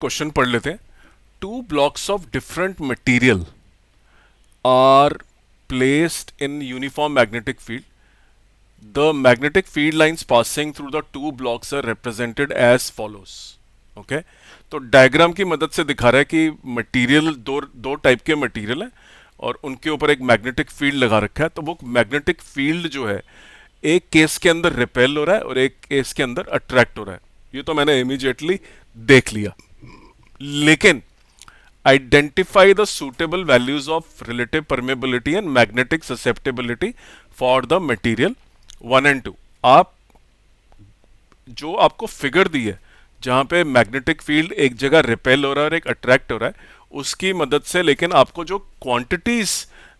Question पढ़ लेते हैं। Two blocks of different material are placed in uniform magnetic field. The magnetic field lines passing through the two blocks are represented as follows. Okay? तो diagram की मदद से दिखा रहा है कि मटेरियल दो दो टाइप के मटेरियल हैं और उनके ऊपर एक मैग्नेटिक फील्ड लगा रखा है। तो वो मैग्नेटिक फील्ड जो है एक केस के अंदर रिपेल हो रहा है और एक केस के अंदर अट्रैक्ट हो रहा है। ये तो मैंने इमीडिएटली देख लिया, लेकिन identify the suitable values of relative permeability and magnetic susceptibility for the material 1 and 2। आप जो आपको फिगर दी है जहां पे मैग्नेटिक फील्ड एक जगह रिपेल हो रहा है और एक अट्रैक्ट हो रहा है, उसकी मदद से लेकिन आपको जो क्वांटिटीज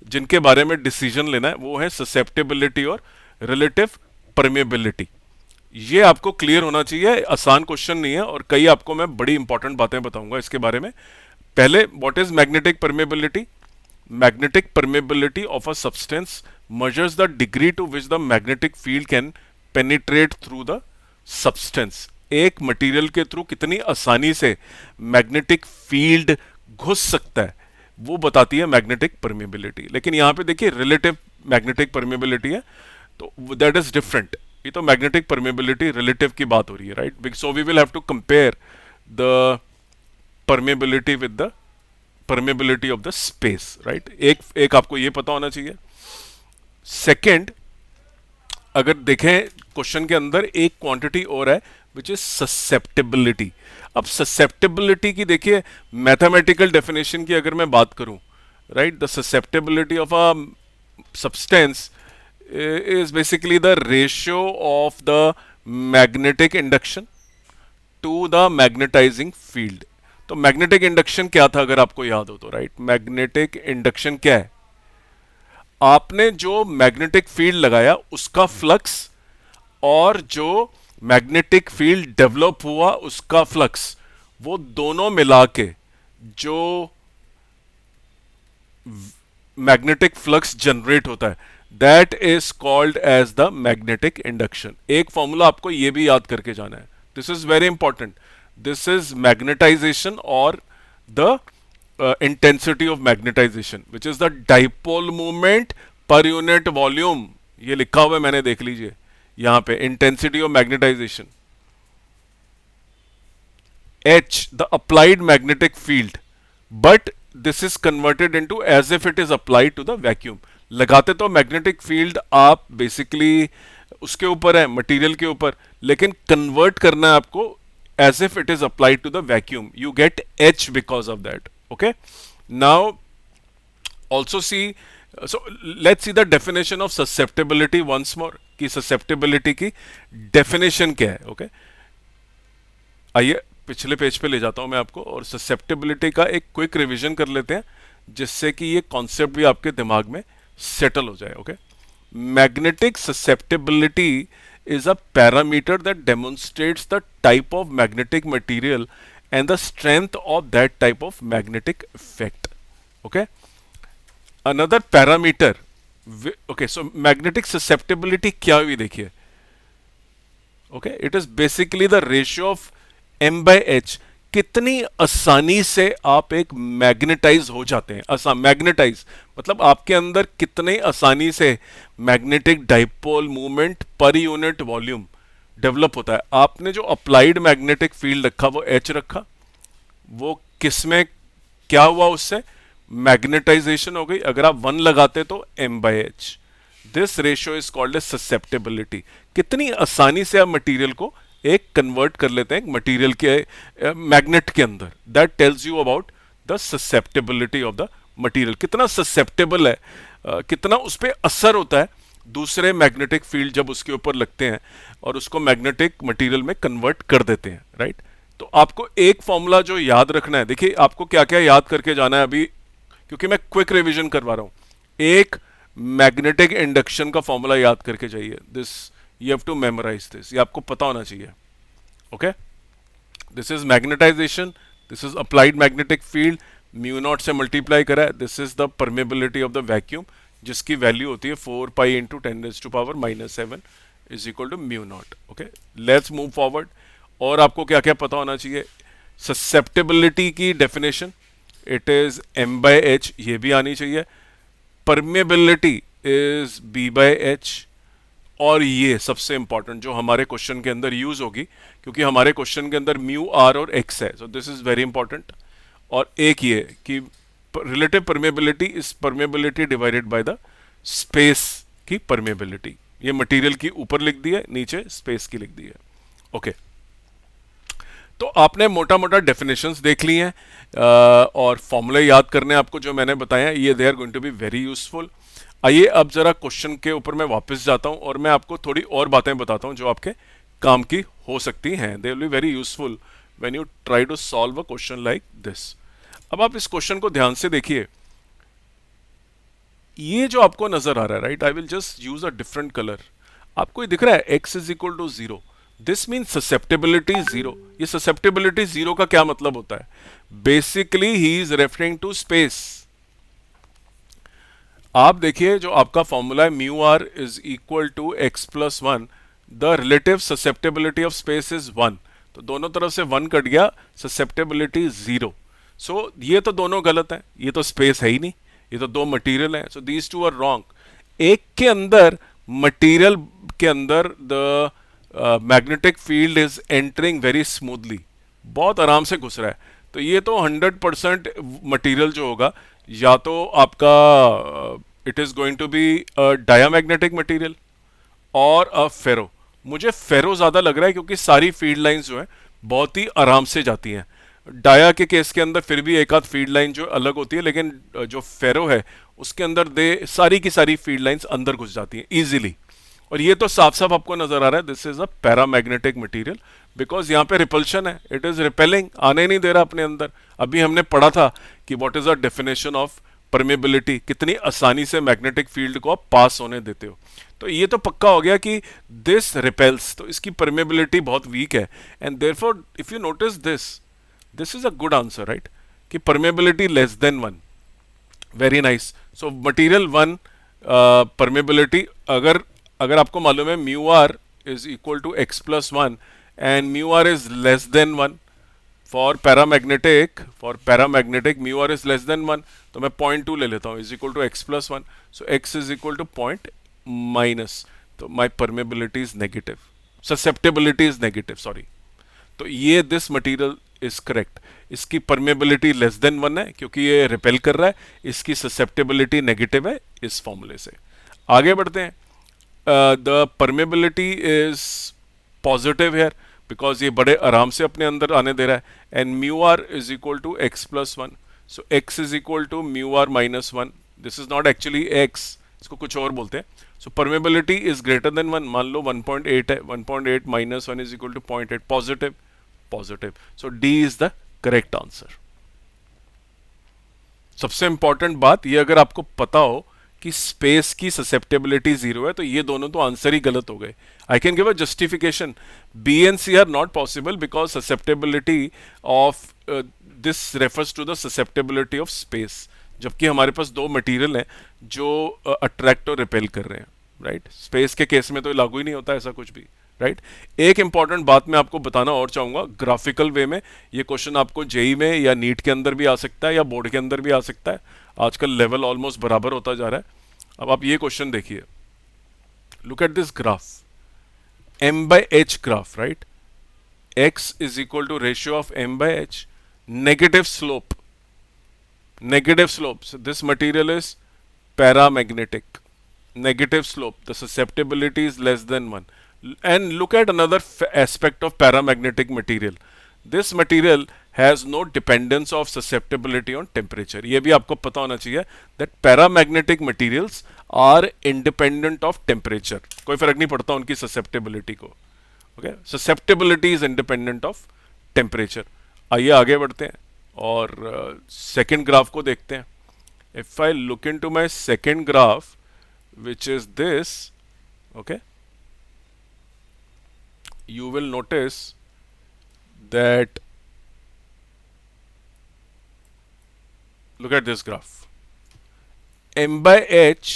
जिनके बारे में डिसीजन लेना है वो है ससेप्टेबिलिटी और रिलेटिव परमेबिलिटी। ये आपको क्लियर होना चाहिए। आसान क्वेश्चन नहीं है और कई आपको मैं बड़ी इंपॉर्टेंट बातें बताऊंगा इसके बारे में। पहले, what is magnetic permeability? Magnetic permeability of a substance measures the degree to which the magnetic field can penetrate through the substance। एक मटेरियल के थ्रू कितनी आसानी से मैग्नेटिक फील्ड घुस सकता है वो बताती है मैग्नेटिक परमेबिलिटी। लेकिन यहाँ पे देखिए रिलेटिव मैग्नेटिक परमेबिलिटी है, तो दैट इज डिफरेंट। ये तो मैग्नेटिक परमेबिलिटी रिलेटिव की बात हो रही है, right? So we will have to compare the permeability with the permeability of the space, right? एक आपको ये पता होना चाहिए। सेकंड, अगर देखें क्वेश्चन के अंदर एक क्वांटिटी और है विच इज ससेप्टेबिलिटी। अब ससेप्टेबिलिटी की देखिए मैथमेटिकल डेफिनेशन की अगर मैं बात करूं, right, the susceptibility of a substance is basically the ratio of the magnetic induction to the magnetizing field। तो मैग्नेटिक इंडक्शन क्या था अगर आपको याद हो तो, राइट? मैग्नेटिक इंडक्शन क्या है? आपने जो मैग्नेटिक फील्ड लगाया उसका फ्लक्स और जो मैग्नेटिक फील्ड डेवलप हुआ उसका फ्लक्स, वो दोनों मिला के जो मैग्नेटिक फ्लक्स जनरेट होता है that is called as the magnetic induction. एक फॉर्मूला आपको यह भी याद करके जाना है, this is very important. This is magnetization और the intensity of magnetization which is the dipole movement per unit volume. ये लिखा हुआ है, मैंने देख लीजिए यहां पे, intensity of magnetization. H, the applied magnetic field, but this is converted into as if it is applied to the vacuum। लगाते तो मैग्नेटिक फील्ड आप बेसिकली उसके ऊपर है, मटेरियल के ऊपर, लेकिन कन्वर्ट करना है आपको as if it is applied to the vacuum। You get H because of that। Okay, now also see, so let's see the definition of susceptibility once more। कि susceptibility की definition क्या है? Okay, आइए पिछले page पे ले जाता हूं मैं आपको और ससेप्टेबिलिटी का एक क्विक रिवीजन कर लेते हैं जिससे कि ये कॉन्सेप्ट भी आपके दिमाग में सेटल हो जाए। Okay, magnetic susceptibility is a parameter that demonstrates the type of magnetic material and the strength of that type of magnetic effect. Okay, another parameter. Okay, so magnetic susceptibility क्या हुई देखिए। Okay, it is basically the ratio of m by H. कितनी आसानी से आप एक magnetise हो जाते हैं। आसान मैग्नेटाइज मतलब आपके अंदर कितने आसानी से magnetic dipole movement per unit volume develop होता है। आपने जो अप्लाइड मैग्नेटिक फील्ड रखा वो एच रखा, वो किस में क्या हुआ? उससे मैग्नेटाइजेशन हो गई। अगर आप 1 लगाते तो m by H. This ratio is called as susceptibility. कितनी आसानी से आप मटीरियल को एक कन्वर्ट कर लेते हैं मटेरियल के मैग्नेट के अंदर। That tells you about the susceptibility of the material. कितना ससेप्टेबल है, कितना उस पर असर होता है दूसरे मैग्नेटिक फील्ड जब उसके ऊपर लगते हैं और उसको मैग्नेटिक मटेरियल में कन्वर्ट कर देते हैं, राइट? तो आपको एक फॉर्मूला जो याद रखना है, देखिए आपको क्या क्या याद करके जाना है अभी, क्योंकि मैं क्विक रिविजन करवा रहा हूं। एक, मैग्नेटिक इंडक्शन का फॉर्मूला याद करके जाइए। This you have to memorize this। ये आपको पता होना चाहिए। Okay, this is magnetization, this is applied magnetic field, mu naught से मल्टीप्लाई करा है। This is the permeability of the vacuum जिसकी वैल्यू होती है 4 pi into 10⁻⁻⁷ is equal to mu naught. Okay, let's move forward. और आपको क्या क्या पता होना चाहिए? ससेप्टेबिलिटी की definition it is m by h, ये भी आनी चाहिए. Permeability is b by h. और ये सबसे इंपॉर्टेंट जो हमारे क्वेश्चन के अंदर यूज होगी, क्योंकि हमारे क्वेश्चन के अंदर म्यू आर और एक्स है, so this is very important. और एक ये कि relative permeability is permeability divided by the space की परमेबिलिटी. ये मटेरियल की ऊपर लिख दी है, नीचे स्पेस की लिख दी है. ओके, तो आपने मोटा मोटा डेफिनेशंस देख ली हैं और फॉर्मूले याद करने आपको जो मैंने बताया, ये they are going to be very useful. आइए अब जरा क्वेश्चन के ऊपर मैं वापस जाता हूं और मैं आपको थोड़ी और बातें बताता हूं जो आपके काम की हो सकती हैं. They will be very useful when you try to solve a question like this. अब आप इस क्वेश्चन को ध्यान से देखिए. ये जो आपको नजर आ रहा है, right, I will just use a different colour. आपको ये दिख रहा है x is equal to 0. This mean susceptibility 0. ये ससेप्टेबिलिटी 0 का क्या मतलब होता है? Basically he is referring to space. आप देखिए जो आपका फॉर्मूला है mu are is equal to x plus one, the relative susceptibility of space is 1. तो दोनों तरफ से 1 कट गया, ससेप्टेबिलिटी 0. सो ये तो दोनों गलत हैं, ये तो स्पेस है ही नहीं, ये तो दो मटेरियल हैं. So these two are wrong. एक के अंदर मटेरियल के अंदर the magnetic field is entering very smoothly, बहुत आराम से घुस रहा है. तो ये तो 100% मटेरियल जो होगा, या तो आपका it is going to be diamagnetic material और अ फेरो. मुझे फेरो ज्यादा लग रहा है क्योंकि सारी फील्ड लाइंस जो है बहुत ही आराम से जाती हैं. डाया के केस के अंदर फिर भी एक आध फील्ड लाइन जो अलग होती है, लेकिन जो फेरो है उसके अंदर दे सारी की सारी फील्ड लाइंस अंदर घुस जाती हैं इजीली. और ये तो साफ साफ आपको नजर आ रहा है, this is a paramagnetic material, because यहाँ पे रिपल्शन है, इट इज रिपेलिंग, आने नहीं दे रहा अपने अंदर. अभी हमने पढ़ा था कि what is a definition of permeability, कितनी आसानी से मैग्नेटिक फील्ड को आप पास होने देते हो. तो ये तो पक्का हो गया कि दिस रिपेल्स, तो इसकी परमेबिलिटी बहुत वीक है. And therefore if you notice this is a good answer, right, कि permeability less than 1. Very nice. So material 1, permeability, अगर आपको मालूम है mu are is equal to x plus one and mu are is less than 1 for paramagnetic mu are is less than 1, तो मैं 0.2 ले लेता हूँ, is equal to x plus one. So x is equal two point minus, तो my permeability is negative, susceptibility is negative, sorry. तो ये this material is correct. इसकी permeability less than 1 है क्योंकि ये रिपेल कर रहा है, इसकी ससेप्टेबिलिटी नेगेटिव है इस फॉर्मूले से. आगे बढ़ते हैं. The permeability is positive here because ये बड़े आराम से अपने अंदर आने दे रहा है. And mu are is equal to x plus one, so x is equal to mu r minus one. This is not actually x, इसको कुछ और बोलते हैं. So permeability is greater than 1, मान लो 1.8 है, 1.8 minus 1 is equal to 0.8, positive positive. So D is the correct answer. सबसे important बात ये, अगर आपको पता हो कि स्पेस की ससेप्टेबिलिटी 0 है, तो ये दोनों तो आंसर ही गलत हो गए. I can give a justification. B and C are not possible because susceptibility of this refers to the susceptibility of space, जबकि हमारे पास दो मटेरियल हैं जो अट्रैक्ट और रिपेल कर रहे हैं, राइट. स्पेस के केस में तो लागू ही नहीं होता ऐसा कुछ भी, राइट. एक इंपॉर्टेंट बात मैं आपको बताना और चाहूंगा, ग्राफिकल वे में ये क्वेश्चन आपको जेई में या नीट के अंदर भी आ सकता है या बोर्ड के अंदर भी आ सकता है. आजकल लेवल ऑलमोस्ट बराबर होता जा रहा है. अब आप ये क्वेश्चन देखिए, look at this graph, m by h graph, right. x is equal to ratio of m by h, negative slope, negative slope. So this material is paramagnetic, negative slope, the susceptibility is less than 1. And look at another aspect of paramagnetic material. This material has no dependence of susceptibility on temperature. ये भी आपको पता होना चाहिए that paramagnetic materials are independent of temperature. कोई फर्क नहीं पड़ता उनकी susceptibility को. Okay? Susceptibility is independent of temperature. आइए आगे बढ़ते हैं और सेकेंड ग्राफ को देखते हैं. If I look into my second graph which is this, okay, you will notice that, look at this graph, m by h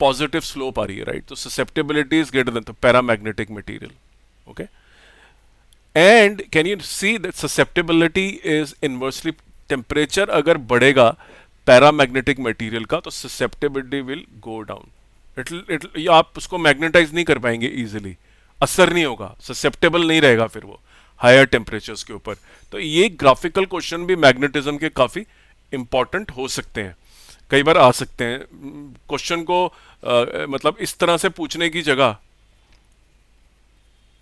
positive slope आ रही है, राइट. तो ससेप्टेबिलिटी इज ग्रेटर देन, तो paramagnetic material, okay. And can you see that susceptibility is inversely, temperature अगर बढ़ेगा paramagnetic material का तो susceptibility will go down. आप उसको मैग्नेटाइज नहीं कर पाएंगे इजीली, असर नहीं होगा, ससेप्टेबल नहीं रहेगा फिर वो हायर टेम्परेचर्स के ऊपर। तो ये ग्राफिकल क्वेश्चन भी मैग्नेटिज्म के काफी इंपॉर्टेंट हो सकते हैं, कई बार आ सकते हैं। क्वेश्चन को मतलब इस तरह से पूछने की जगह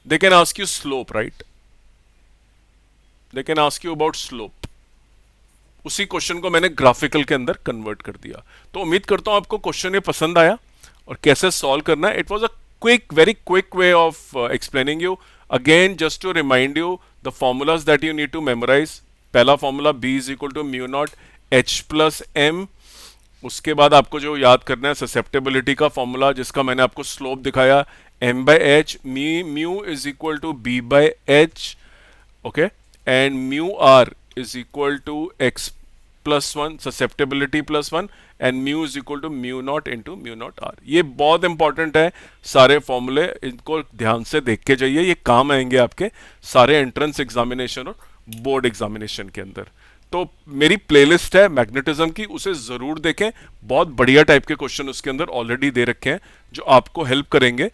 they can ask you slope, right, they can ask you about slope. उसी क्वेश्चन को मैंने ग्राफिकल के अंदर कन्वर्ट कर दिया। तो उम्मीद करता हूं आपको क्वेश्चन ये पसंद आया और कैसे सॉल्व करना है। It was a quick, very quick way of explaining you. Again just to remind you the formulas that you need to memorise. पहला formula B is equal to mu naught H plus M। उसके बाद आपको जो याद करना है susceptibility का formula, जिसका मैंने आपको स्लोप दिखाया, M by H, mu is equal to B by H, okay, and mu are is equal to x plus one, susceptibility plus one, and mu is equal to mu naught into mu naught r. ये बहुत important है सारे फॉर्मूले, इनको ध्यान से देख के जाइए, ये काम आएंगे आपके सारे एंट्रेंस एग्जामिनेशन और बोर्ड एग्जामिनेशन के अंदर। तो मेरी प्लेलिस्ट है मैग्नेटिज्म की, उसे जरूर देखें, बहुत बढ़िया टाइप के क्वेश्चन उसके अंदर ऑलरेडी दे रखे हैं जो आपको हेल्प करेंगे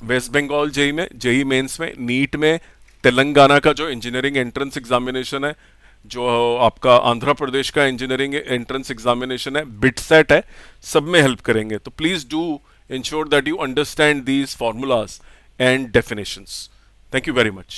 वेस्ट बंगाल जेई में, जेई मेंस में, नीट में, तेलंगाना का जो इंजीनियरिंग एंट्रेंस एग्जामिनेशन है, जो आपका आंध्र प्रदेश का इंजीनियरिंग एंट्रेंस एग्जामिनेशन है, बिटसेट है, सब में हेल्प करेंगे। तो please do ensure that you understand these formulas and definitions. Thank you very much.